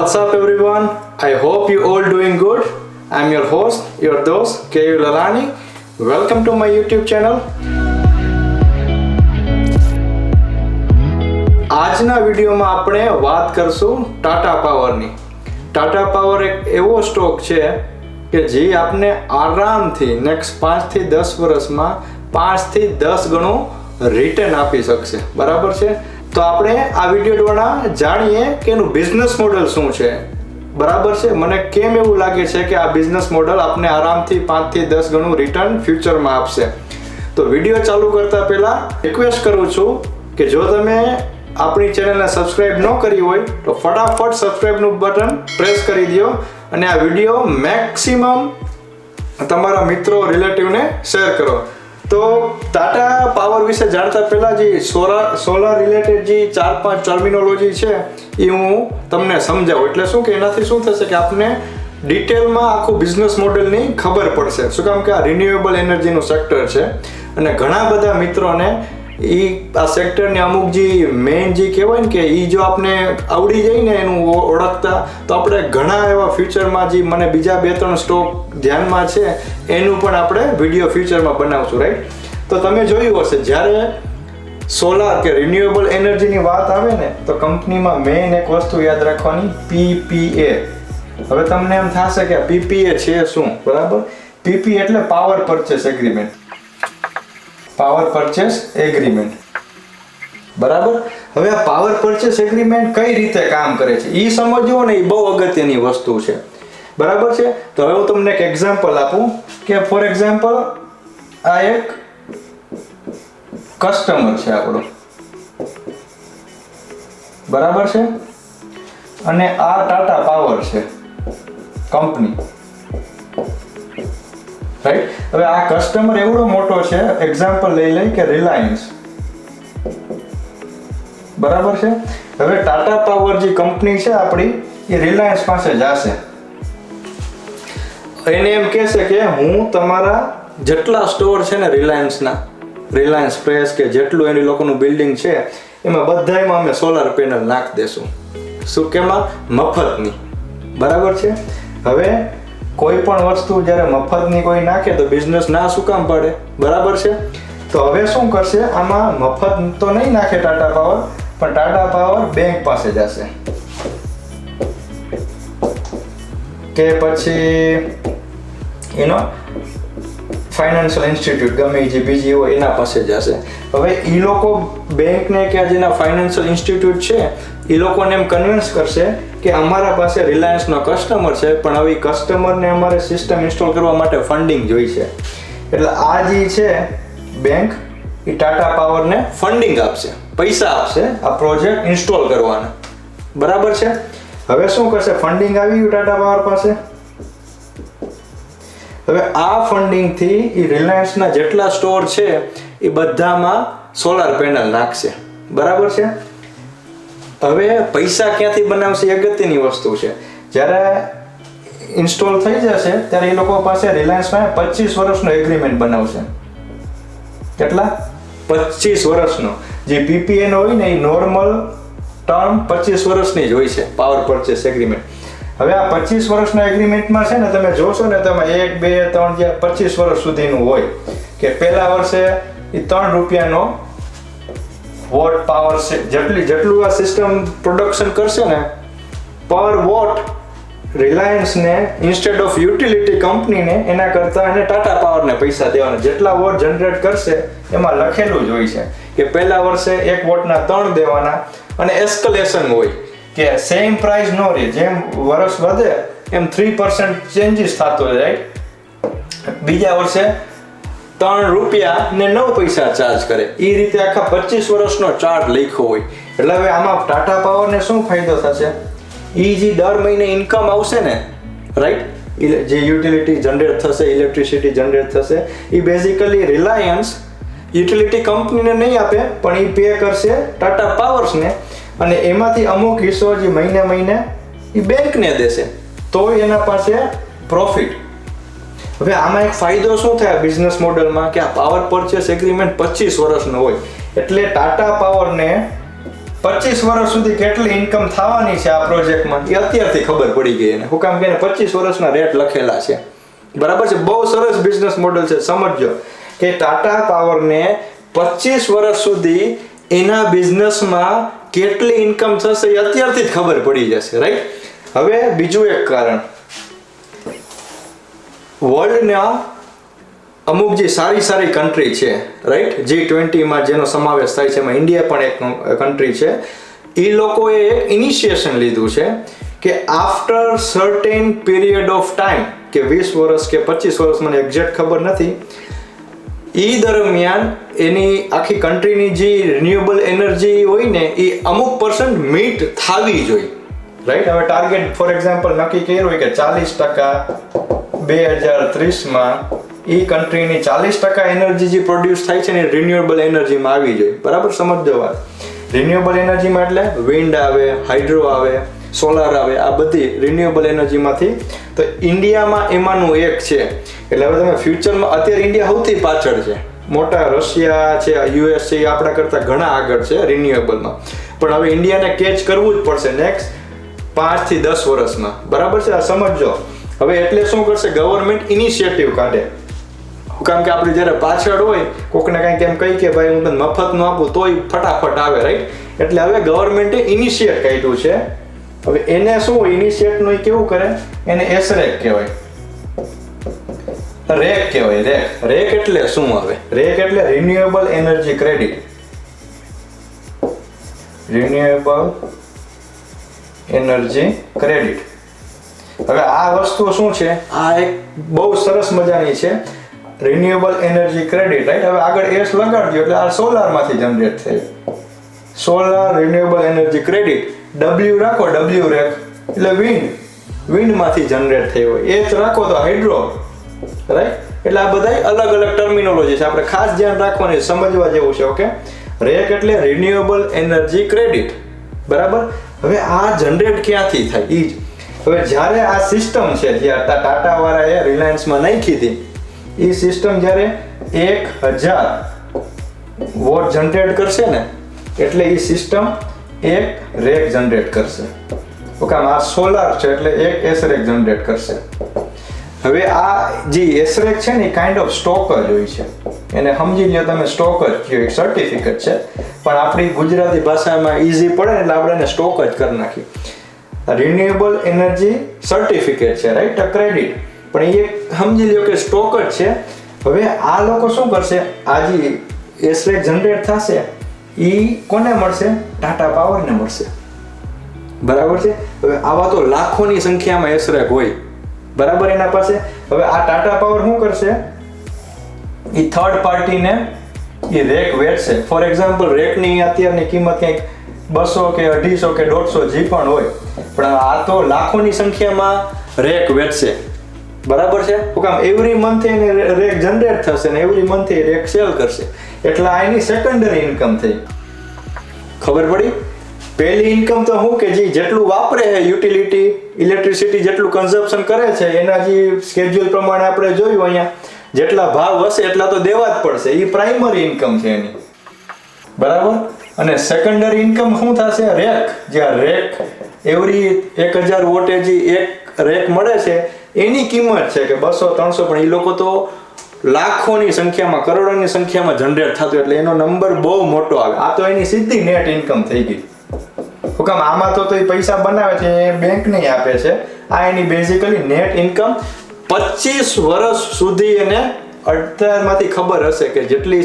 What's up everyone? I hope you all doing good. I'm your host, your dost, K.U. Lalani. Welcome to my YouTube channel. આજના વિડીયોમાં આપણે વાત કરશું ટાટા પાવરની. Tata power એક એવો સ્ટોક છે કે જે આપને આરામથી નેક્સ્ટ 5 થી 10 વર્ષમાં 5 થી 10 ગણું રિટર્ન આપી શકશે. બરાબર છે? તો આપણે આ વિડીયો દ્વારા જાણીએ કે એનું બિઝનેસ મોડલ શું છે. બરાબર છે? મને કેમ એવું લાગે છે કે આ બિઝનેસ મોડલ આપને આરામથી 5 થી 10 ગણું રિટર્ન ફ્યુચરમાં આપશે. તો વિડીયો ચાલુ કરતા પહેલા રિક્વેસ્ટ કરું છું કે જો તમે આપણી ચેનલને સબસ્ક્રાઇબ ન કરી હોય તો ફટાફટ સબસ્ક્રાઇબનું બટન પ્રેસ કરી દો અને આ વિડીયો મેક્સિમમ તમારા મિત્રો રિલેટિવને શેર કરો. તો ટાટા પાવર વિશે જાણતા પહેલા જે સોલાર રિલેટેડ જે 4-5 ટર્મિનોલોજી છે એ હું તમને સમજાવું. એટલે શું કે એનાથી શું થશે કે આપને ડિટેલમાં આખું બિઝનેસ મોડલની ખબર પડશે. શું કામ કે આ રિન્યુએબલ એનર્જીનું સેક્ટર છે અને ઘણા બધા મિત્રોને આ સેક્ટરની અમુક જે મેઇન જે કહેવાય ને કે એ જો આપણે આવડી જાય ને એનું ઓળખતા તો આપણે ઘણા એવા ફ્યુચરમાં જે મને બીજા 2-3 સ્ટોક ધ્યાનમાં છે એનું પણ આપણે વિડીયો ફ્યુચરમાં બનાવશું. રાઈટ? તો તમે જોયું હશે જ્યારે સોલાર કે રિન્યુએબલ એનર્જીની વાત આવે ને તો કંપનીમાં મેઇન એક વસ્તુ યાદ રાખવાની, PPA. હવે તમને એમ થશે કે PPA છે શું? બરાબર? PP એટલે power purchase agreement. Power purchase agreement. બરાબર? હવે આ પાવર પરચેસ એગ્રીમેન્ટ કઈ રીતે કામ કરે છે એ સમજવો ને એ બહુ અગત્યની વસ્તુ છે. બરાબર છે? તો હવે હું તમને એક એક્ઝામ્પલ આપું કે ફોર એક્ઝામ્પલ આ એક કસ્ટમર છે આપણો. બરાબર છે? અને આ ટાટા પાવર છે કંપની. રાઈટ? હવે આ કસ્ટમર એવડો મોટો છે, એક્ઝામ્પલ લઈ લઈ કે રિલાયન્સ. બરાબર છે? હવે ટાટા પાવર જે કંપની છે આપણી એ રિલાયન્સ પાસે જશે. એને એમ કહેશે કે હું તમારા જેટલા સ્ટોર છે ને રિલાયન્સના, રિલાયન્સ ફ્રેશ કે જેટલું એની લોકોનું બિલ્ડિંગ છે એમાં બધામાં અમે સોલાર પેનલ નાખી દેશું. શું કેમાં? મફતની. બરાબર છે? હવે કોઈ પણ વસ્તુ જ્યારે મફતની કોઈ નાખે તો બિઝનેસ ના શું કામ પડે? બરાબર છે? તો હવે શું કરશે? આમાં મફત તો નહીં નાખે ટાટા પાવર, પણ ટાટા પાવર બેંક પાસે જશે કે પછી એનો ફાઇનાન્શિયલ ઇન્સ્ટિટ્યૂટ ગમે જે બીજી હોય એના પાસે જશે. હવે એ લોકો બેંકને કે જેના ફાઇનાન્શિયલ ઇન્સ્ટિટ્યૂટ છે એ લોકોને એમ કન્વિન્સ કરશે કે અમારા પાસે રિલાયન્સનો કસ્ટમર છે પણ હવે કસ્ટમરને અમારે સિસ્ટમ ઇન્સ્ટોલ કરવા માટે ફંડિંગ જોઈશે. એટલે આ જે છે બેંક એ ટાટા પાવરને ફંડિંગ આપશે, પૈસા આપશે આ પ્રોજેક્ટ ઇન્સ્ટોલ કરવાના. બરાબર છે? હવે શું કરશે? ફંડિંગ આવી ગયું ટાટા પાવર પાસે. હવે આ ફંડિંગથી એ રિલાયન્સના જેટલા સ્ટોર છે એ બધામાં સોલાર પેનલ નાખશે. બરાબર છે? હવે પૈસા ક્યાંથી બનાવશે એ અગત્યની વસ્તુ છે. જ્યારે ઇન્સ્ટોલ થઈ જશે ત્યારે એ લોકો પાસે રિલાયન્સમાં 25 વર્ષનો એગ્રીમેન્ટ બનાવશે. કેટલા? 25 વર્ષનો. જે PPA નો હોય ને એ નોર્મલ ટર્મ 25 વર્ષની જ હોય છે, પાવર પરચેસ એગ્રીમેન્ટ. હવે આ 25 વર્ષના એગ્રીમેન્ટમાં છે ને તમે જોશો ને તમે 1, 2, 3 જે 25 વર્ષ સુધીનું હોય કે પહેલા વર્ષે એ 3 રૂપિયાનો વોટ પાવર છે. જેટલું આ સિસ્ટમ પ્રોડક્શન કરશે ને પર વોટ રિલાયન્સને ઇન્સ્ટેડ ઓફ યુટિલિટી કંપનીને એના કરતાં એને ટાટા પાવરને પૈસા દેવાના. જેટલા વોટ જનરેટ કરશે એમાં લખેલું જ હોય છે કે પહેલા વર્ષે 1 વોટના 3 દેવાના અને એસ્કેલેશન હોય કે સેમ પ્રાઇસ નો રહે, જેમ વર્ષ વધે એમ 3% ચેન્જીસ થતો જાય. બીજા વર્ષે 3 રૂપિયા ને 9 પૈસા ચાર્જ કરે. એ રીતે આખા 25 વર્ષનો ચાર્ટ લખ્યો હોય. એટલે હવે આમાં ટાટા પાવરને શું ફાયદો થશે? એ જે દર મહિને ઇન્કમ આવશે ને, રાઈટ, જે યુટિલિટી જનરેટ થશે, ઇલેક્ટ્રિસિટી જનરેટ થશે, એ બેઝિકલી રિલાયન્સ યુટિલિટી કંપનીને નહીં આપે પણ એ પે કરશે ટાટા પાવર્સને અને એમાંથી અમુક હિસ્સો જે મહિને એ બેંકને દેશે તો એના પાસે પ્રોફિટ. હવે આમાં એક ફાયદો શું થાય બિઝનેસ મોડલમાં કે આ પાવર પરચેસ એગ્રીમેન્ટ 25 વર્ષનો હોય એટલે ટાટા પાવરને 25 વર્ષ સુધી કેટલી ઇન્કમ થવાની છે આ પ્રોજેક્ટમાં એ અત્યારથી ખબર પડી ગઈ એને. હું કામ કે 25 વર્ષના રેટ લખેલા છે, બરાબર છે. બહુ સરસ બિઝનેસ મોડેલ છે. સમજો કે ટાટા પાવરને 25 વર્ષ સુધી એના બિઝનેસમાં કેટલી ઇન્કમ થશે એ અત્યારથી જ ખબર પડી જશે, રાઈટ. હવે બીજું એક કારણ, વર્લ્ડના અમુક જે સારી કન્ટ્રી છે, રાઈટ, G20માં જેનો સમાવેશ થાય છે, એમાં ઇન્ડિયા પણ એક કન્ટ્રી છે. એ લોકોએ એક ઇનિશિયેશન લીધું છે કે after certain period of time, કે 20 વર્ષ કે 25 વર્ષ, મને એક્ઝેક્ટ ખબર નથી, એ દરમિયાન એની આખી કન્ટ્રીની જે રિન્યુએબલ એનર્જી હોય ને એ અમુક % મીટ થવી જોઈએ, રાઈટ. હવે ટાર્ગેટ ફોર એક્ઝામ્પલ નક્કી કર્યું હોય કે 40% 2030માં એ કન્ટ્રીની 40% એનર્જી જે પ્રોડ્યુસ થાય છે ને રિન્યુએબલ એનર્જીમાં આવી જોઈએ, બરાબર. સમજો વાત, રિન્યુએબલ એનર્જીમાં એટલે વિન્ડ આવે, હાઇડ્રો આવે, સોલાર આવે, આ બધી રિન્યુએબલ એનર્જીમાંથી. તો ઇન્ડિયામાં એમાંનું એક છે. એટલે હવે તમે ફ્યુચરમાં, અત્યારે ઇન્ડિયા સૌથી પાછળ છે, મોટા રશિયા છે, US છે, એ આપણા કરતાં ઘણા આગળ છે રિન્યુએબલમાં. પણ હવે ઇન્ડિયાને કેચ કરવું જ પડશે નેક્સ્ટ 5 થી 10 વર્ષમાં, બરાબર છે. આ સમજો. હવે એટલે શું કરશે, ગવર્મેન્ટ ઇનિશિયેટિવ કાઢે. કારણ કે આપણે જ્યારે પાછળ હોય, કોકને કંઈક એમ કહી કે ભાઈ હું તને મફતનું આપું તોય ફટાફટ આવે, રાઈટ. એટલે હવે ગવર્મેન્ટે ઇનિશિયેટ કાઢ્યું છે. હવે એને શું હોય, ઇનિશિયેટનું કેવું કરે, એને એસરેક કહેવાય, રેક કહેવાય. રેક એટલે શું આવે, રેક એટલે renewable energy credit. Renewable energy credit. હવે આ વસ્તુ શું છે, આ એક બહુ સરસ મજાની છે, રિન્યુએબલ એનર્જી ક્રેડિટ, રાઈટ. હવે આગળ એસ લગાડજો એટલે આ સોલારમાંથી જનરેટ થાય. Solar renewable energy credit. W રાખો, W રેક એટલે વિન્ડમાંથી જનરેટ થઈ હોય. એચ રાખો તો હાઇડ્રો, રાઈટ. એટલે આ બધા અલગ અલગ ટર્મિનોલોજી છે, આપણે ખાસ ધ્યાન રાખવાની, સમજવા જેવું છે. ઓકે, રેક એટલે રિન્યુએબલ એનર્જી ક્રેડિટ, બરાબર. હવે આ જનરેટ ક્યાંથી થાય એ જ. હવે જ્યારે આ સિસ્ટમ છે જે ટાટા વાળાએ રિલાયન્સમાં નાખી હતી, એ સિસ્ટમ જ્યારે 1000 વોટ જનરેટ કરશે ને, એટલે એ સિસ્ટમ એક રેક જનરેટ કરશે. ઓકે, આ સોલાર છે એટલે એક એસરેક જનરેટ કરશે. હવે આ જે એસરેક છે ને એ કાઇન્ડ ઓફ સ્ટોક જ હોય છે, એને સમજી લો તમે, સ્ટોક જ કયો, એક સર્ટિફિકેટ છે, પણ આપણી ગુજરાતી ભાષામાં ઈઝી પડે ને એટલે આપણે એને સ્ટોક જ કરી નાખી. રિન્યુએબલ એનર્જી સર્ટિફિકેટ છે, રાઈટ, ક્રેડિટ, પણ એ સમજી લો કે સ્ટોક જ છે. હવે આ લોકો શું કરશે, આ જે એસરેક જનરેટ થશે એ કોને મળશે, ટાટા પાવરને મળશે, બરાબર છે. હવે આવા તો લાખોની સંખ્યામાં એસરેક હોય, બરાબર, એના પાસે. હવે આ ટાટા પાવર શું કરશે, એ થર્ડ પાર્ટીને એ રેક વેચશે. ફોર એક્ઝામ્પલ, રેકની અત્યારની કિંમત કંઈક 200 કે 250 કે 150 જે પણ હોય, પણ આ તો લાખોની સંખ્યામાં રેક વેચશે, બરાબર છે. કામ એવરી મંથ એને રેક જનરેટ થશે ને એવરી મંથ એ રેક સેલ કરશે, એટલે આ એની સેકન્ડરી ઇન્કમ થઈ. ખબર પડી? પહેલી ઇન્કમ તો શું કે જે જેટલું વાપરે છે, યુટિલિટી ઇલેક્ટ્રિસિટી જેટલું કન્ઝમ્પશન કરે છે, એના જે સ્કેડ્યુલ પ્રમાણે આપણે જોયું અહીંયા, જેટલા ભાવ હશે એટલા તો દેવા જ પડશે. એ પ્રાઇમરી ઇન્કમ છે એની, બરાબર. અને સેકન્ડરી ઇન્કમ શું થશે, રેક. જ્યાં રેક એવરી 1000 વોટે જે એક રેક મળે છે એની કિંમત છે કે 200-300, પણ એ લોકો તો લાખોની સંખ્યામાં, કરોડોની સંખ્યામાં જનરેટ થતું, એટલે એનો નંબર બહુ મોટો આવે. આ તો એની સીધી નેટ ઇન્કમ થઈ ગઈ. હુકમ આમાં તો એ પૈસા બનાવે છે એ બેંકને આપે છે, આ એની બેઝિકલી નેટ ઇન્કમ. 25 વર્ષ સુધી એને અડધામાંથી ખબર હશે કે જેટલી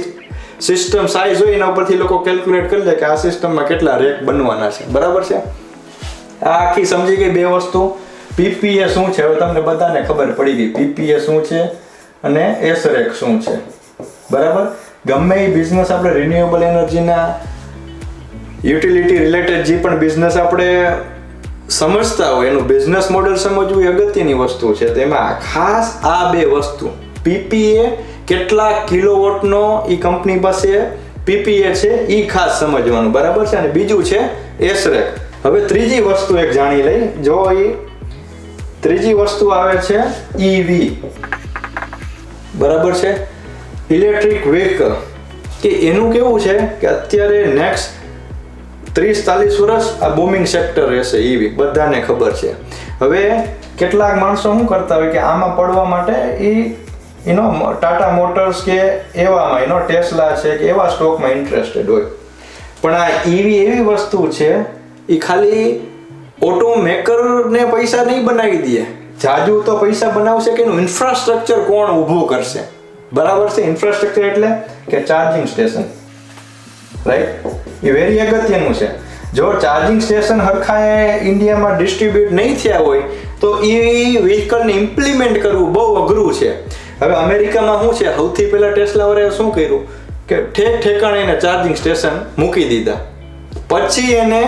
સિસ્ટમ સાઇઝ હોય એના ઉપરથી લોકો કેલ્ક્યુલેટ કરી લે કે આ સિસ્ટમમાં કેટલા રેક બનવાના છે, બરાબર છે. આ આખી સમજી ગઈ બે વસ્તુ. પીપીએ શું છે, હવે તમને બધાને ખબર પડી ગઈ પીપીએ શું છે અને એસરેક શું છે, બરાબર. ગમે એ બિઝનેસ આપણે રિન્યુએબલ એનર્જીના યુટિલિટી રિલેટેડ જે પણ બિઝનેસ આપણે સમજતા હોય એનું બિઝનેસ મોડેલ સમજવું એ અગત્યની વસ્તુ છે. તેમાં ખાસ આ બે વસ્તુ, પીપીએ કેટલા કિલોવોટનો એ કંપની પાસે પીપીએ છે એ ખાસ સમજવાનું, બરાબર છે. અને બીજું છે એસરેક. હવે ત્રીજી વસ્તુ એક જાણી લઈ. જો એ ત્રીજી વસ્તુ આવે છે ઈવી, બરાબર છે, ઇલેક્ટ્રિક વ્હીકલ. કે એનું કેવું છે કે અત્યારે નેક્સ્ટ 30-40 વર્ષ આ બૂમિંગ સેક્ટર રહેશે ઈવી, બધાને ખબર છે. હવે કેટલાક માણસો શું કરતા હોય કે આમાં પડવા માટે ટાટા મોટર્સ કે એવામાં ટેસ્લા છે કે એવા સ્ટોકમાં ઇન્ટરેસ્ટેડ હોય. પણ આ ઈવી એવી વસ્તુ છે એ ખાલી ઓટોમેકરને પૈસા નહીં બનાવી દે, જાજુ તો પૈસા બનાવશે કે એનું ઇન્ફ્રાસ્ટ્રક્ચર કોણ ઊભું કરશે. બરાબર છે? ઇન્ફ્રાસ્ટ્રક્ચર એટલે કે ચાર્જિંગ સ્ટેશન, રાઈટ? એ વેરી અગત્યનું છે. જો ચાર્જિંગ સ્ટેશન હરખાએ ઇન્ડિયામાં ડિસ્ટ્રીબ્યુટ નહીં થયા હોય તો એ વ્હીકલને ઇમ્પ્લિમેન્ટ કરવું બહુ અઘરું છે. હવે અમેરિકામાં શું છે, સૌથી પહેલા ટેસ્લા વાળાએ શું કર્યું કે ઠેકાણે એને ચાર્જિંગ સ્ટેશન મૂકી દીધા, પછી એને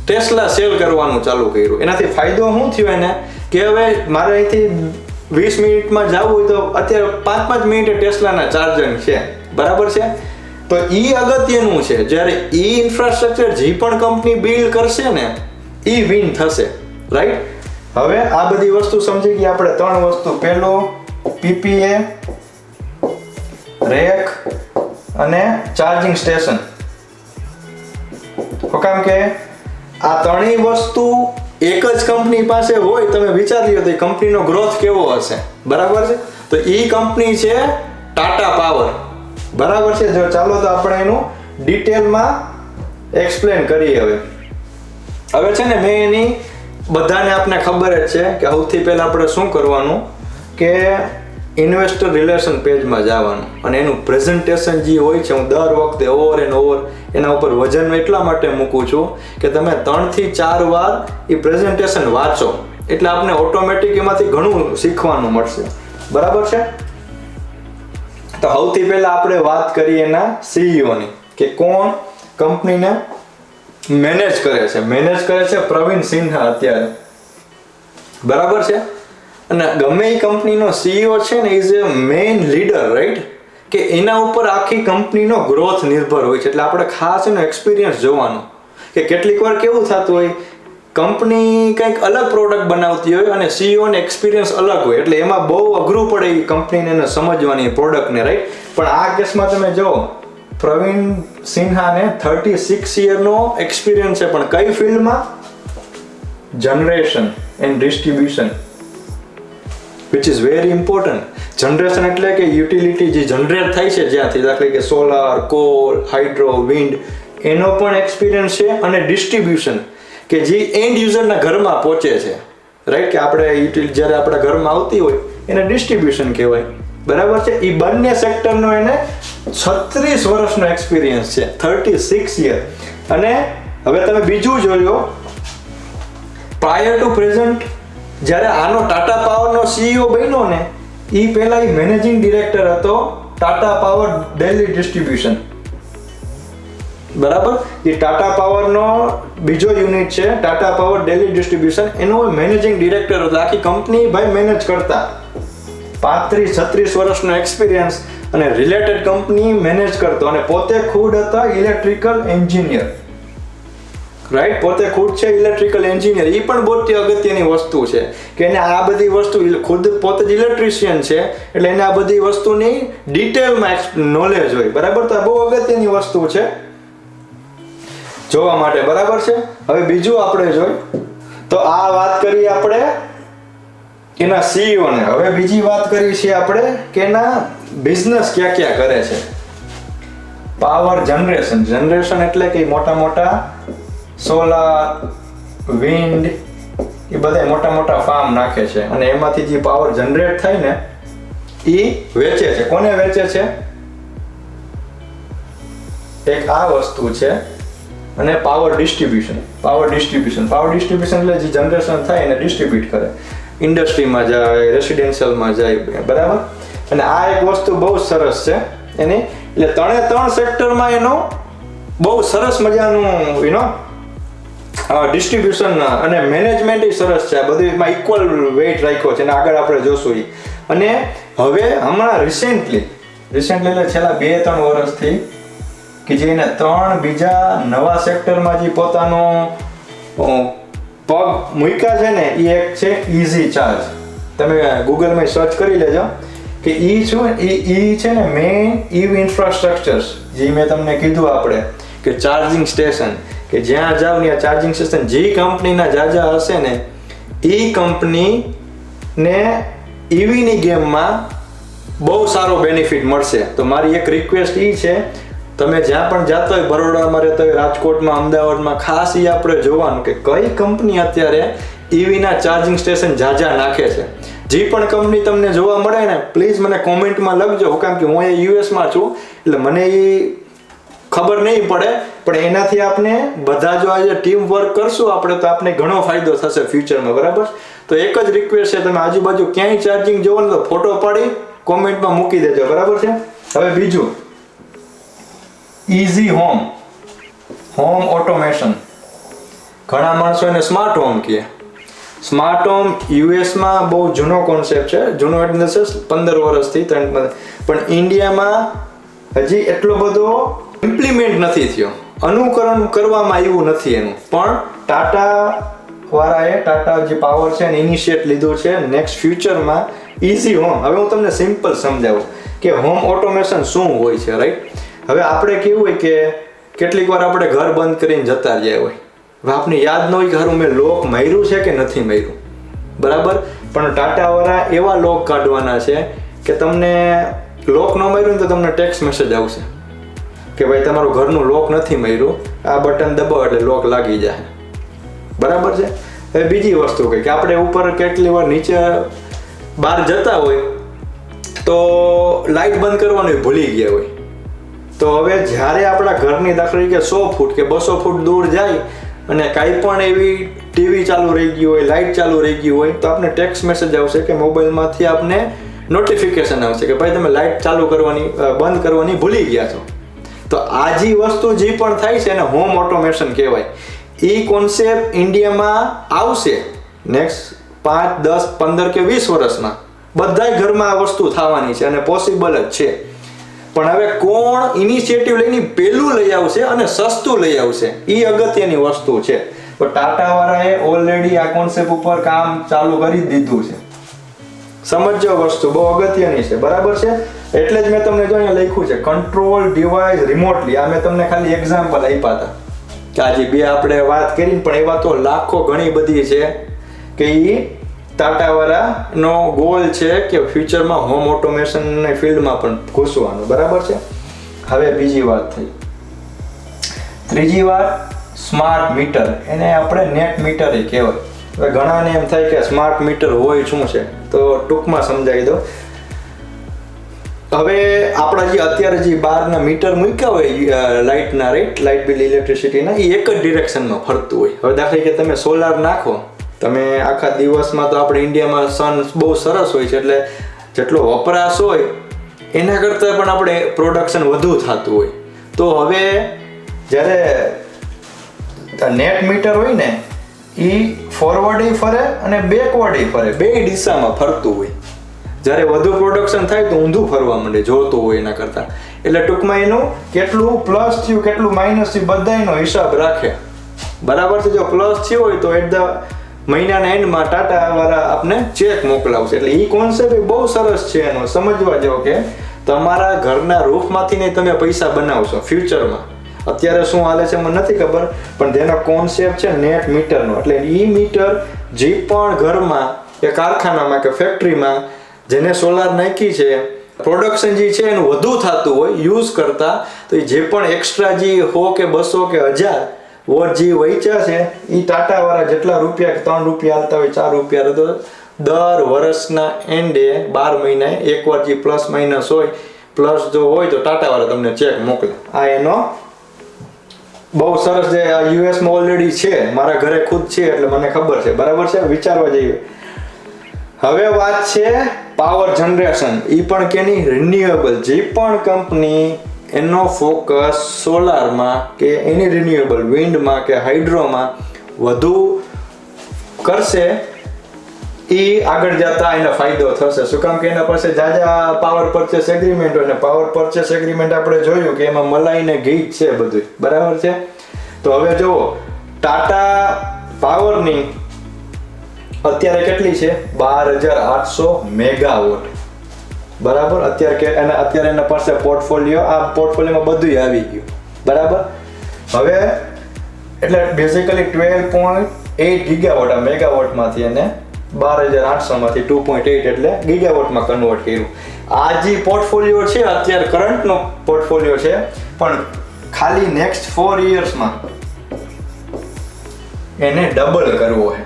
ટેસ્લા સેલ કરવાનું ચાલુ કર્યું. એનાથી ફાયદો શું થયો એને કે હવે મારે અહીંથી 20 મિનિટમાં જવું હોય તો અત્યારે 5-5 મિનિટે ટેસ્લાના ચાર્જર છે. બરાબર છે? તો એ અગત્યનું છે. જ્યારે ઇન્ફ્રાસ્ટ્રક્ચર જે પણ કંપની બિલ્ડ કરશે ને એ વિન થશે, રાઈટ? હવે આ બધી વસ્તુ સમજી ગયા આપણે. 3 વસ્તુ, પહેલો પીપીએ, રેક અને ચાર્જિંગ સ્ટેશન. કારણ કે આ ત્રણેય વસ્તુ એક જ કંપની પાસે હોય, તમે વિચારી લો તો એ કંપનીનો ગ્રોથ કેવો હશે. બરાબર છે? તો એ કંપની છે ટાટા પાવર. બરાબર છે? જો ચાલો તો આપણે એનું ડિટેલમાં એક્સપ્લેન કરીએ. હવે છે ને મેં એની બધાને આપણે ખબર જ છે કે સૌથી પહેલા આપણે શું કરવાનું કે ઇન્વેસ્ટર રિલેશન પેજમાં જવાનું અને એનું પ્રેઝન્ટેશન જે હોય છે, હું દર વખતે ઓવર એન્ડ ઓવર એના ઉપર વજન એટલા માટે મૂકું છું કે તમે 3 થી 4 વાર એ પ્રેઝન્ટેશન વાંચો એટલે આપણે ઓટોમેટિક એમાંથી ઘણું શીખવાનું મળશે. બરાબર છે? તો સૌથી પહેલા આપણે વાત કરીએ એના સીઈઓની કે કોણ કંપનીને મેનેજ કરે છે. મેનેજ કરે છે પ્રવીણ સિન્હા અત્યારે. બરાબર છે? અને ગમે એ કંપનીનો સીઈઓ છે ને is A main leader, right? કે એના ઉપર આખી કંપનીનો ગ્રોથ નિર્ભર હોય છે. એટલે આપણે ખાસ એનો એક્સપિરિયન્સ જોવાનો કે કેટલીક વાર કેવું થતું હોય, કંપની કંઈક અલગ પ્રોડક્ટ બનાવતી હોય અને સીઈઓને એક્સપિરિયન્સ અલગ હોય, એટલે એમાં બહુ અઘરું પડે એ કંપનીને એને સમજવાની પ્રોડક્ટને, રાઈટ? પણ આ કેસમાં તમે જો પ્રવીણ સિન્હાને 36 યરનો એક્સપિરિયન્સ છે, પણ કઈ ફિલ્ડમાં? Generation and distribution, which is very important. Generation એટલે કે યુટિલિટી જે જનરેટ થાય છે જ્યાંથી, દાખલા કે સોલાર, કોલ, હાઇડ્રો, વિન્ડ, એનો પણ એક્સપિરિયન્સ છે. અને ડિસ્ટ્રીબ્યુશન કે જે એન્ડ યુઝરના ઘરમાં પહોંચે છે, રાઈટ? કે આપણે યુટિલિટી જ્યારે આપણા ઘરમાં આવતી હોય એને ડિસ્ટ્રીબ્યુશન કહેવાય. બરાબર છે? એ બંને સેક્ટરનો એને 36 વર્ષનો એક્સપિરિયન્સ છે, 36 યર. અને હવે તમે બીજું જોયો, પ્રાયર ટુ પ્રેઝન્ટ જ્યારે આનો ટાટા પાવરનો સીઈઓ બન્યો ને એ પહેલા એ મેનેજિંગ ડિરેક્ટર હતો ટાટા પાવર દિલ્હી ડિસ્ટ્રીબ્યુશન. બરાબર? એ ટાટા પાવરનો બીજો યુનિટ છે ટાટા પાવર દિલ્હી ડિસ્ટ્રીબ્યુશન, એનો મેનેજિંગ ડિરેક્ટર હતો. આખી કંપની ભાઈ મેનેજ કરતા. 35-36 વર્ષનો એક્સપિરિયન્સ અને રિલેટેડ કંપની મેનેજ કરતો અને પોતે ખુદ હતા ઇલેક્ટ્રિકલ એન્જિનિયર, રાઈટ? પોતે ખુદ છે ઇલેક્ટ્રિકલ એન્જિનિયર. એ પણ બહુ અગત્યની વસ્તુ છે કે એને આ બધી વસ્તુ, ખુદ પોતે જ ઇલેક્ટ્રિશિયન છે એટલે એને આ બધી વસ્તુની ડિટેલમાં નોલેજ હોય. બરાબર? તો આ બહુ અગત્યની વસ્તુ છે જોવા માટે. બરાબર છે? હવે બીજું આપણે જોઈ તો આ વાત કરી આપણે એના સીઈઓને. હવે બીજી વાત કરી છે આપણે કે એના બિઝનેસ ક્યાં ક્યાં કરે છે. Power generation. જનરેશન એટલે કે મોટા મોટા સોલાર, વિન્ડ, એ બધા મોટા મોટા ફાર્મ નાખે છે અને એમાંથી જે પાવર જનરેટ થાય ને એ વેચે છે. કોને વેચે છે? એક આ વસ્તુ છે અને પાવર ડિસ્ટ્રીબ્યુશન. પાવર ડિસ્ટ્રીબ્યુશન એટલે જે જનરેશન થાય એને ડિસ્ટ્રીબ્યુટ કરે, ઇન્ડસ્ટ્રીમાં જાય, રેસિડેન્શિયલમાં જાય. બરાબર? અને આ એક વસ્તુ બહુ સરસ છે એની. એટલે 3 સેક્ટરમાં એનો બહુ સરસ મજાનું ડિસ્ટ્રીબ્યુશન અને મેનેજમેન્ટ સરસ છે. બધું એમાં ઇક્વલ વેઇટ રાખ્યો છે અને આગળ આપણે જોશું. અને હવે હમણાં રિસેન્ટલી એટલે છેલ્લા 2-3 વર્ષથી કે જે એને 3 બીજા નવા સેક્ટરમાં જે પોતાનો પગ મૂક્યા છે ને એ એક છે ઇઝી ચાર્જ. તમે ગૂગલમાં સર્ચ કરી લેજો કે એ છે ને મેઇન ઈવી ઇન્ફ્રાસ્ટ્રક્ચર્સ જે મેં તમને કીધું આપણે કે ચાર્જિંગ સ્ટેશન કે જ્યાં જાવ ત્યાં ચાર્જિંગ સ્ટેશન જે કંપનીના જાજા હશે ને એ કંપનીને ઈવીની ગેમમાં બહુ સારો બેનિફિટ મળશે. તો મારી એક રિક્વેસ્ટ એ છે, તમે જ્યાં પણ જતા હોય, બરોડામાં રહેતા હોય, રાજકોટમાં, અમદાવાદમાં, ખાસ એ આપણે જોવાનું કે કઈ કંપની અત્યારે ઈવીના ચાર્જિંગ સ્ટેશન જાજા નાખે છે. જે પણ કંપની તમને જોવા મળે ને પ્લીઝ મને કોમેન્ટમાં લખજો, કારણ કે હું એ યુએસમાં છું એટલે મને એ ખબર નહીં પડે, પણ એનાથી આપણે બધા જો આજે ટીમ વર્ક કરશું આપણે તો આપણે ઘણો ફાયદો થશે ફ્યુચરમાં. બરાબર? તો એક જ રિક્વેસ્ટ છે, તમે આજુબાજુ ક્યાંય ચાર્જિંગ જોવો ને તો ફોટો પાડી કોમેન્ટમાં મૂકી દેજો. બરાબર છે? હવે બીજું, ઇઝી હોમ ઓટોમેશન. ઘણા માણસો એને સ્માર્ટ હોમ કહે. સ્માર્ટ હોમ યુએસમાં બહુ જૂનો કોન્સેપ્ટ છે, જૂનો એટલે 15 વર્ષથી, પણ ઇન્ડિયામાં હજી એટલો બધો ઇમ્પ્લિમેન્ટ નથી થયો, અનુકરણ કરવામાં આવ્યું નથી એનું. પણ ટાટા જે પાવર છે એને ઇનિશિયેટ લીધું છે નેક્સ્ટ ફ્યુચરમાં ઇઝી હોમ. હવે હું તમને સિમ્પલ સમજાવું કે હોમ ઓટોમેશન શું હોય છે. રાઈટ? હવે આપણે કેવું હોય કે કેટલીક વાર આપણે ઘર બંધ કરીને જતા રહ્યા હોય, હવે આપને યાદ ન હોય કે હારું મેં લોક માર્યું છે કે નથી માર્યું. બરાબર? પણ ટાટાવાળા એવા લોક કાઢવાના છે કે તમને લોક ન માર્યું ને તો તમને ટેક્સ્ટ મેસેજ આવશે કે ભાઈ તમારું ઘરનું લોક નથી માર્યું, આ બટન દબાવો એટલે લોક લાગી જાય. બરાબર છે? હવે બીજી વસ્તુ કે આપણે ઉપર કેટલી વાર નીચે બહાર જતા હોય તો લાઇટ બંધ કરવાનું ભૂલી ગયા હોય, તો હવે જ્યારે આપણા ઘરની દાખલા તરીકે 100 ફૂટ કે 200 ફૂટ દૂર જાય અને કાંઈ પણ એવી ટીવી ચાલુ રહી ગયું હોય, લાઇટ ચાલુ રહી ગયું હોય, તો આપણે ટેક્સ્ટ મેસેજ આવશે કે મોબાઈલમાંથી આપને નોટિફિકેશન આવશે કે ભાઈ તમે લાઇટ બંધ કરવાની ભૂલી ગયા છો. તો આ જે વસ્તુ જે પણ થાય છે એને હોમ ઓટોમેશન કહેવાય. એ કોન્સેપ્ટ ઇન્ડિયામાં આવશે નેક્સ્ટ 5, 10, 15 કે 20 વર્ષમાં. બધાય ઘરમાં આ વસ્તુ થવાની છે અને પોસિબલ જ છે. પણ હવે કોણ ઇનિશિયેટિવ લઈને પહેલું લઈ આવશે અને સસ્તું લઈ આવશે એ અગત્યની વસ્તુ છે. તો ટાટાવાળાએ ઓલરેડી આ કોન્સેપ્ટ ઉપર કામ ચાલુ કરી દીધું છે. સમજો, વસ્તુ બહુ અગત્યની છે. બરાબર છે? એટલે જ મેં તમને જો અહીંયા લખ્યું છે કંટ્રોલ ડિવાઇસ રિમોટલી. આ મેં તમને ખાલી એક્ઝામ્પલ આપ્યા હતા કે આજે બે આપણે વાત કરી, પણ એવા તો લાખો ઘણી બધી છે કે એ ટાટાવાળાનો ગોલ છે કે ફ્યુચરમાં હોમ ઓટોમેશનની ફિલ્ડમાં પણ ઘૂસવાનું. બરાબર છે? હવે બીજી વાત થઈ. ત્રીજી વાત સ્માર્ટ મીટર. એને આપણે નેટ મીટર કહેવાય. હવે ઘણાને એમ થાય કે સ્માર્ટ મીટર હોય શું છે, તો ટૂંકમાં સમજાવી દો. હવે આપણા જે અત્યારે જે બહારના મીટર મૂક્યા હોય લાઇટના, લાઇટ બિલ, ઇલેક્ટ્રિસિટીના, એ એક જ ડિરેક્શનમાં ફરતું હોય. હવે દાખલા કે તમે સોલાર નાખો, તમે આખા દિવસમાં તો આપણે ઇન્ડિયામાં સન બહુ સરસ હોય છે એટલે જેટલો વપરાશ હોય એના કરતાં પણ આપણે પ્રોડક્શન વધુ થતું હોય. તો હવે જ્યારે નેટ મીટર હોય ને એ ફોરવર્ડ ફરે અને બેકવર્ડ ફરે, બે દિશામાં ફરતું હોય. જ્યારે વધુ પ્રોડક્શન થાય તો ઊંધું ફરવા માંડે જોતું હોય એના કરતાં. એટલે ટૂંકમાં એનું કેટલું પ્લસ થયું કેટલું માઇનસ થયું બધાનો હિસાબ રાખે. બરાબર છે? જો પ્લસ થયું હોય તો એટ ધ મહિનાના એન્ડમાં ટાટાવાળા આપને ચેક મોકલાવશે. એટલે એ કોન્સેપ્ટ બહુ સરસ છે. એનો સમજવા જેવો કે તમારા ઘરના રૂફમાંથી નહીં તમે પૈસા બનાવશો ફ્યુચરમાં. અત્યારે શું હાલે છે મને નથી ખબર, પણ તેનો કોન્સેપ્ટ છે નેટ મીટરનો. એટલે એ મીટર જે પણ ઘરમાં કે કારખાનામાં કે ફેક્ટરીમાં જેને સોલાર નાખી છે, પ્રોડક્શન જે છે એનું વધુ થતું હોય યુઝ કરતા, તો એ જે પણ એક્સ્ટ્રા જે 100 કે 200 કે 1000 વોટ જે વેચ્યા છે એ ટાટાવાળા જેટલા રૂપિયા કે 3 રૂપિયા હાલતા હોય, 4 રૂપિયા, તો દર વર્ષના એન્ડે 12 મહિને એકવાર જે પ્લસ માઇનસ હોય, પ્લસ જો હોય તો ટાટાવાળા તમને ચેક મોકલે. આ એનો બહુ સરસ છે. આ યુએસમાં ઓલરેડી છે, મારા ઘરે ખુદ છે એટલે મને ખબર છે. બરાબર છે? વિચારવા જઈએ. હવે વાત છે પાવર જનરેશન. એ પણ કેની? રિન્યુએબલ. જે પણ કંપની એનો ફોકસ સોલારમાં કે એની રિન્યુએબલ વિન્ડમાં કે હાઇડ્રોમાં વધુ કરશે એ આગળ જતા એને ફાયદો થશે. શું કામ કે એના પાસે જાજા પાવર પરચેસ એગ્રીમેન્ટ હોય, અને પાવર પરચેસ એગ્રીમેન્ટ આપણે જોયું કે એમાં મલાઈ ને ઘી છે બધું. બરાબર છે? તો હવે જુઓ ટાટા પાવરની અત્યારે કેટલી છે? 12,800 મેગાવોટ. બરાબર? અત્યારે એના પાસે પોર્ટફોલિયો, આ પોર્ટફોલિયોમાં બધું આવી ગયું. બરાબર? હવે એટલે બેઝિકલી 12.8 ગીગાવોટ આ મેગાવોટમાંથી એને 12,800માંથી 2.8 એટલે ગીગાવોટમાં કન્વર્ટ કર્યું. આ જે પોર્ટફોલિયો છે અત્યારે કરંટનો પોર્ટફોલિયો છે, પણ ખાલી નેક્સ્ટ 4 યર્સમાં એને ડબલ કરવો છે.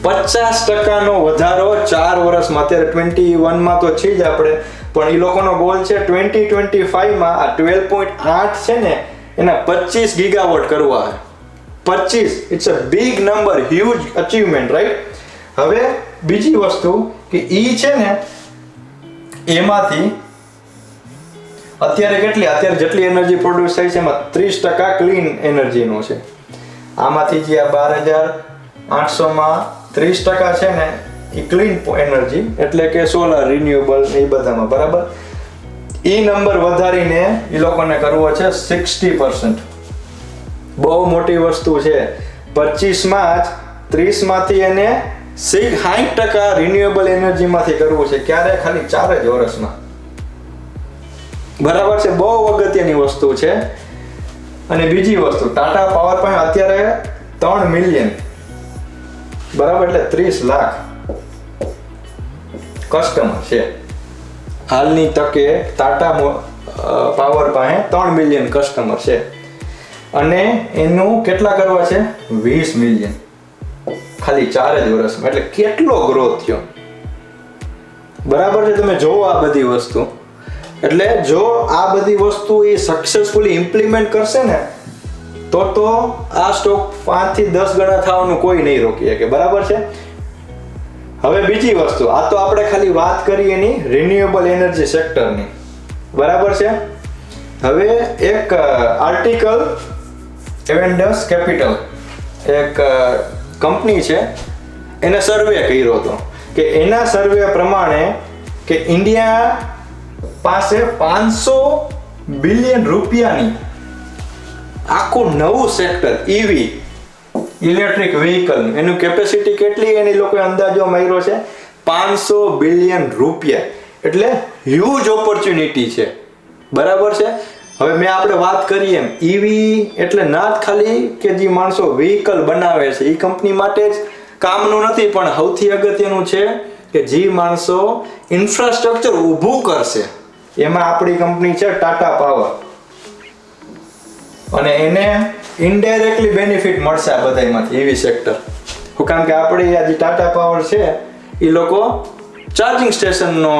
50% વધારો 4 વર્ષમાં. અત્યારે 21માં તો છે જ આપણે, પણ એ લોકોનો ગોલ છે 2025માં આ 12.8 છે ને એના 25 ગીગાવોટ કરવા છે. 25, it's a big number, huge achievement, right? હવે બીજી વસ્તુ કે ઈ છે ને એમાંથી અત્યારે જેટલી એનર્જી પ્રોડ્યુસ થાય છે એમાં 30% ક્લીન એનર્જીનો છે. આમાંથી જે આ 12,800માં 30% છે ને એ ક્લીન એનર્જી એટલે કે સોલર, રિન્યુએબલ એ બધામાં, બરાબર? એ નંબર વધારીને એ લોકોને કરવો છે 60%. બહુ મોટી વસ્તુ છે. 25માં જ 30માંથી એને 60% રિન્યુએબલ એનર્જીમાંથી કરવું છે. ક્યારે? ખાલી 4 જ વર્ષમાં, બરાબર છે? બહુ અગત્યની વસ્તુ છે. અને બીજી વસ્તુ, ટાટા પાવર પાસે અત્યારે 3 મિલિયન, બરાબર, એટલે 30 લાખ કસ્ટમર છે. હાલની તકે ટાટા પાવર પાસે 3 મિલિયન કસ્ટમર છે અને એનું કેટલા કરવા છે? 20 મિલિયન ખાલી 4 જ વર્ષમાં. એટલે કેટલો ગ્રોથ થયો, બરાબર છે? તમે જોવો આ બધી વસ્તુ. એટલે જો આ બધી વસ્તુ એ સક્સેસફુલી ઇમ્પ્લિમેન્ટ કરશે ને તો આ સ્ટોક 5 થી 10 ગણા થવાનું કોઈ નહીં રોકી શકે, બરાબર છે? હવે બીજી વસ્તુ, આ તો આપણે ખાલી વાત કરી એની રિન્યુએબલ એનર્જી સેક્ટરની, બરાબર છે? હવે એક આર્ટિકલ એવેન્ડસ કેપિટલ એક કંપની છે, એને સર્વે કર્યો હતો કે એના સર્વે પ્રમાણે કે ઇન્ડિયા પાસે 500 બિલિયન રૂપિયાની આખું નવું સેક્ટર ઈવી, ઇલેક્ટ્રિક વ્હીકલ, એનું કેપેસિટી કેટલી એની લોકોએ અંદાજો માર્યો છે 500 બિલિયન રૂપિયા. એટલે હ્યુજ ઓપોર્ચ્યુનિટી છે, બરાબર છે? હવે મેં આપણે વાત કરી એમ ઈવી એટલે ના જ ખાલી કે જે માણસો વ્હીકલ બનાવે છે એ કંપની માટે જ કામનું નથી, પણ સૌથી અગત્યનું છે કે જે માણસો ઇન્ફ્રાસ્ટ્રક્ચર ઊભું કરશે, એમાં આપણી કંપની છે ટાટા પાવર. અને એને ઇનડાયરેક્ટલી બેનિફિટ મળશે આ બધામાંથી ઈવી સેક્ટર. શું કામ કે આપણી આ જે ટાટા પાવર છે એ લોકો ચાર્જિંગ સ્ટેશનનો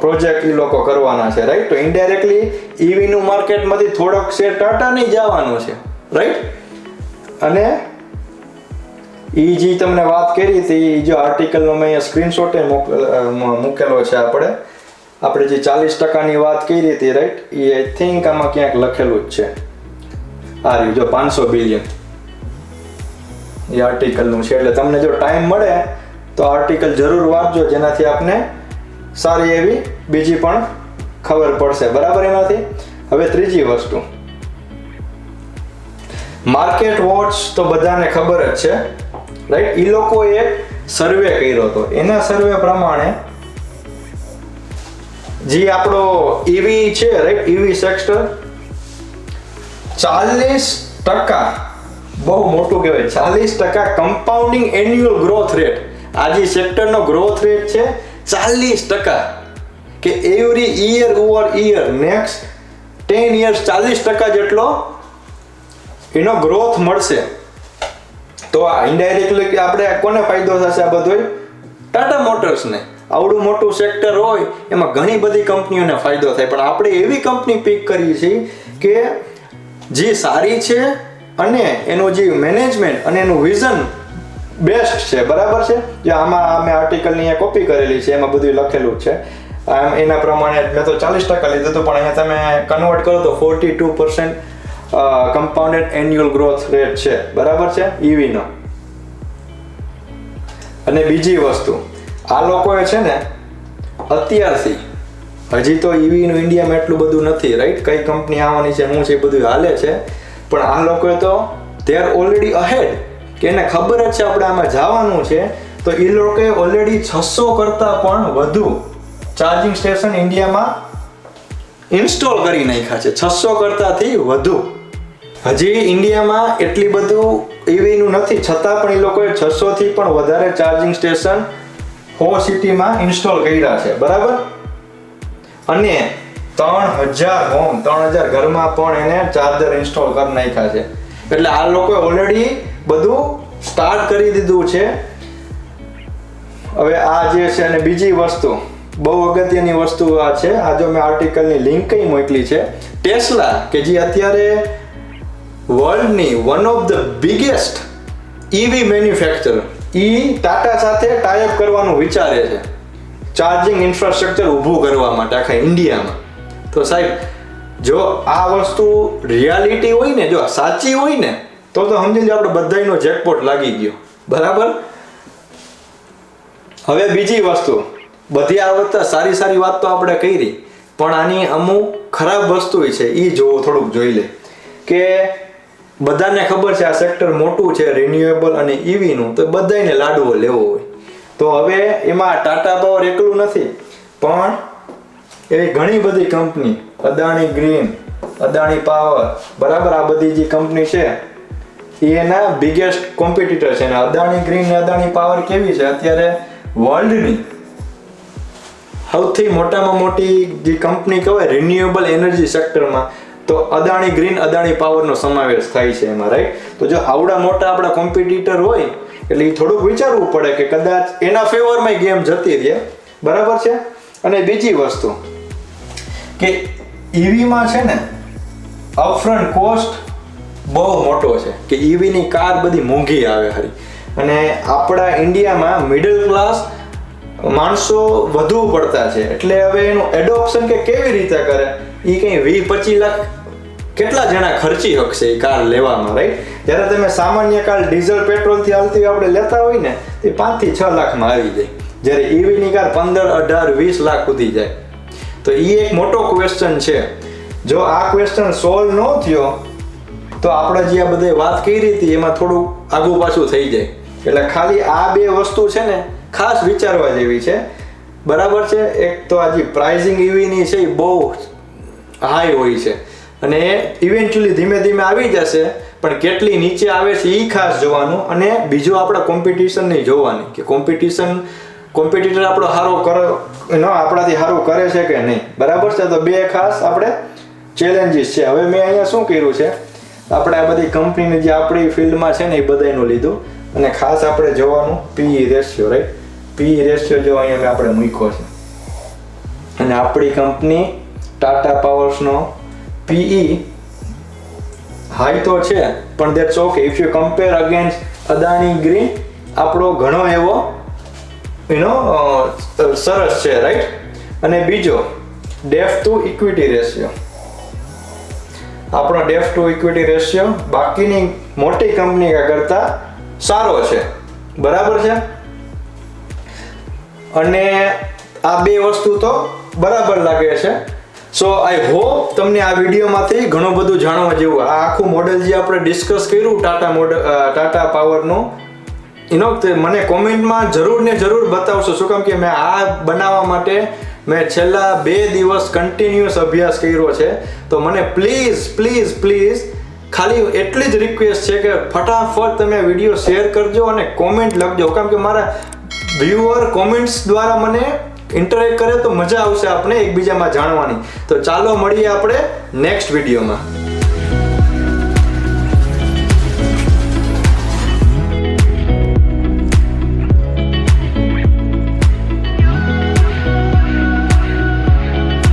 પ્રોજેક્ટ એ લોકો કરવાના છે, રાઈટ? તો ઇનડાયરેક્ટલી ઈવીનું માર્કેટમાંથી થોડોક શેર ટાટાને જવાનું છે, રાઈટ? અને એ જે તમને વાત કરી હતી એ જો આર્ટિકલનો મેં અહીંયા સ્ક્રીનશોટ મૂકેલો છે. આપણે જે 40%ની વાત કરી હતી, રાઈટ? એ આઈ થિંક આમાં ક્યાંક લખેલું જ છે. આ રહ્યું જો 500 બિલિયન એ આર્ટિકલનું છે. એટલે તમને જો ટાઈમ મળે તો આર્ટિકલ જરૂર વાંચજો, જેનાથી આપને સારી એવી બીજી પણ ખબર પડશે, બરાબર? એનાથી હવે ત્રીજી વસ્તુ, માર્કેટ વોચ તો બધાને ખબર જ છે, રાઈટ? એ લોકોએ એક સર્વે કર્યો હતો. એના સર્વે પ્રમાણે જે આપણો ઈવી છે, રાઈટ, ઈવી સેક્ટર 40%, બહુ મોટું કહેવાય, 40% કમ્પાઉન્ડિંગ એન્યુઅલ ગ્રોથ રેટ. આ જે સેક્ટરનો ગ્રોથ રેટ છે 40%, કે every year over year next 10 years 40% જેટલો એનો ગ્રોથ મળશે. તો આ ઇનડાયરેક્ટલી આપણે કોને ફાયદો થશે? આ બધો ટાટા મોટર્સને. આવડું મોટું સેક્ટર હોય એમાં ઘણી બધી કંપનીઓને ફાયદો થાય, પણ આપણે એવી કંપની પિક કરી છે કે જે સારી છે અને એનું જે મેનેજમેન્ટ અને એનું વિઝન બેસ્ટ છે, બરાબર છે? જે આમાં મેં આર્ટિકલની અહીંયા કોપી કરેલી છે, એમાં બધું લખેલું જ છે. એના પ્રમાણે મેં તો 40% લીધું હતું, પણ અહીંયા તમે કન્વર્ટ કરો તો 42% કમ્પાઉન્ડેડ એન્યુઅલ ગ્રોથ રેટ છે, બરાબર છે, ઈવીનો. અને બીજી વસ્તુ, આ લોકોએ છે ને અત્યારથી, હજી તો ઈવીનું ઇન્ડિયામાં એટલું બધું નથી, રાઈટ? કઈ કંપની આવવાની છે, શું છે, એ બધું હાલે છે, પણ આ લોકોએ તો દે આર ઓલરેડી અહેડ, કે એને ખબર જ છે આપણે આમાં જવાનું છે. તો એ લોકોએ ઓલરેડી 600 કરતાં પણ વધુ ચાર્જિંગ સ્ટેશન ઇન્ડિયામાં ઇન્સ્ટોલ કરી નાખ્યા છે, 600 કરતાંથી વધુ. હજી ઇન્ડિયામાં એટલી બધું EVનું નથી, છતાં પણ એ લોકોએ 600 થી પણ વધારે ચાર્જિંગ સ્ટેશન 4 સિટીમાં ઇન્સ્ટોલ કર્યા છે, બરાબર. અને 3000 હોમ, 3000 ઘરમાં પણ એને ચાર્જર ઇન્સ્ટોલ કરી નાખ્યા છે. એટલે આ લોકોએ ઓલરેડી બધું સ્ટાર્ટ કરી દીધું છે. હવે આ જે છે, અને બીજી વસ્તુ બહુ અગત્યની વસ્તુ આ છે, આ જો મેં આર્ટિકલની લિંક કઈ મોકલી છે. ટેસ્લા કે જે અત્યારે વર્લ્ડની one of the biggest EV manufacturer, Tata સાથે ટાઈઅપ કરવાનું વિચારે છે ચાર્જિંગ ઇન્ફ્રાસ્ટ્રક્ચર ઊભું કરવા માટે આખા ઇન્ડિયામાં. તો સાહેબ, જો આ વસ્તુ રિયાલિટી હોય ને, જો સાચી હોય ને, તો સમજી લો આપણે બધાનો જેકપોટ લાગી ગયો, બરાબર. હવે બીજી વસ્તુ, બધી આ વખતે સારી સારી વાત તો આપણે કરી, પણ આની અમુક ખરાબ વસ્તુ છે, એ જોવું થોડુંક જોઈ લે. કે બધાને ખબર છે આ સેક્ટર મોટું છે રિન્યુએબલ અને EVનું, તો બધાને લાડવો લેવો હોય. તો હવે એમાં ટાટા પાવર એકલું નથી, પણ એવી ઘણી બધી company, Adani green, Adani power, બરાબર, આ બધી જે કંપની છે એ એના બિગેસ્ટ કોમ્પિટિટર છે. અને અદાણી ગ્રીન અને અદાણી પાવર કેવી છે અત્યારે વર્લ્ડની સૌથી મોટામાં મોટી જે કંપની કહેવાય રિન્યુએબલ એનર્જી સેક્ટરમાં, તો અદાણી ગ્રીન, અદાણી પાવરનો સમાવેશ થાય છે એમાં, રાઈટ. તો જો આવડા મોટા આપણા કોમ્પિટિટર હોય એટલે એ થોડુંક વિચારવું પડે કે કદાચ એના ફેવરમાં ગેમ જતી રહે, બરાબર છે. અને બીજી વસ્તુ કે EVમાં છે ને અપફ્રન્ટ કોસ્ટ બહુ મોટો છે, કે EVની કાર બધી મોંઘી આવે ખરી. અને આપણા ઇન્ડિયામાં મિડલ ક્લાસ માણસો વધુ પડતા છે, એટલે હવે એનું એડોપ્શન કે કેવી રીતે કરે, એ કંઈ 20-25 લાખ કેટલા જણા ખર્ચી શકશે એ કાર લેવામાં, રાઈટ. જ્યારે તમે સામાન્ય કાર ડીઝલ પેટ્રોલથી હાલતી આપણે લેતા હોય ને, એ 5 થી 6 લાખમાં આવી જાય, જ્યારે EVની કાર 15, 18, 20 લાખ સુધી જાય. તો એ એક મોટો ક્વેશ્ચન છે. જો આ ક્વેશ્ચન સોલ્વ ન થયો તો આપણે જે આ બધી વાત કરી હતી એમાં થોડું આગું પાછું થઈ જાય. એટલે ખાલી આ બે વસ્તુ છે ને ખાસ વિચારવા જેવી છે, બરાબર છે. એક તો આ જે પ્રાઇસિંગ EVની છે એ બહુ હાઈ હોય છે, અને ઇવેન્ચ્યુઅલી ધીમે ધીમે આવી જશે, પણ કેટલી નીચે આવે છે એ ખાસ જોવાનું. અને બીજું આપણે કોમ્પિટિશનની જોવાની, કે કોમ્પિટિટર આપણો સારો કરે ન આપણાથી સારું કરે છે કે નહીં, બરાબર છે. તો બે ખાસ આપણે ચેલેન્જીસ છે. હવે મેં અહીંયા શું કર્યું છે, આપણે આ બધી કંપનીની જે આપણી ફિલ્ડમાં છે ને એ બધાનું લીધું, અને ખાસ આપણે જોવાનું PE ratio, right. PE ratio જો અહીંયા આપણે મૂક્યો છે, અને આપણી કંપની ટાટા પાવર્સનો PE હાઈ તો છે, પણ that's okay. If you compare against Adani green, આપણો ઘણો એવો સરસ છે, રાઈટ. અને બીજો ડેફ ટુ ઇક્વિટી રેશિયો, આપણો ડેફ ટુ ઇક્વિટી રેશિયો બાકીની મોટી કંપની કરતા સારો છે, બરાબર છે. અને આ બે વસ્તુ તો બરાબર લાગે છે. સો આઈ હોપ તમને આ વિડીયોમાંથી ઘણું બધું જાણવા જેવું, આ આખું મોડેલ જે આપણે ડિસ્કસ કર્યું ટાટા પાવરનું, મને કોમેન્ટમાં જરૂર ને જરૂર બતાવશો. શું કામ કે મેં આ બનાવવા માટે મેં છેલ્લા 2 દિવસ કન્ટિન્યુઅસ અભ્યાસ કર્યો છે. તો મને પ્લીઝ ખાલી એટલી જ રિક્વેસ્ટ છે કે ફટાફટ તમે વિડીયો શેર કરજો અને કોમેન્ટ લખજો. કેમ કે મારા વ્યુઅર કોમેન્ટ્સ દ્વારા મને ઇન્ટરેક્ટ કરે તો મજા આવશે આપણે એકબીજામાં જાણવાની. તો ચાલો મળીએ આપણે નેક્સ્ટ વિડીયોમાં.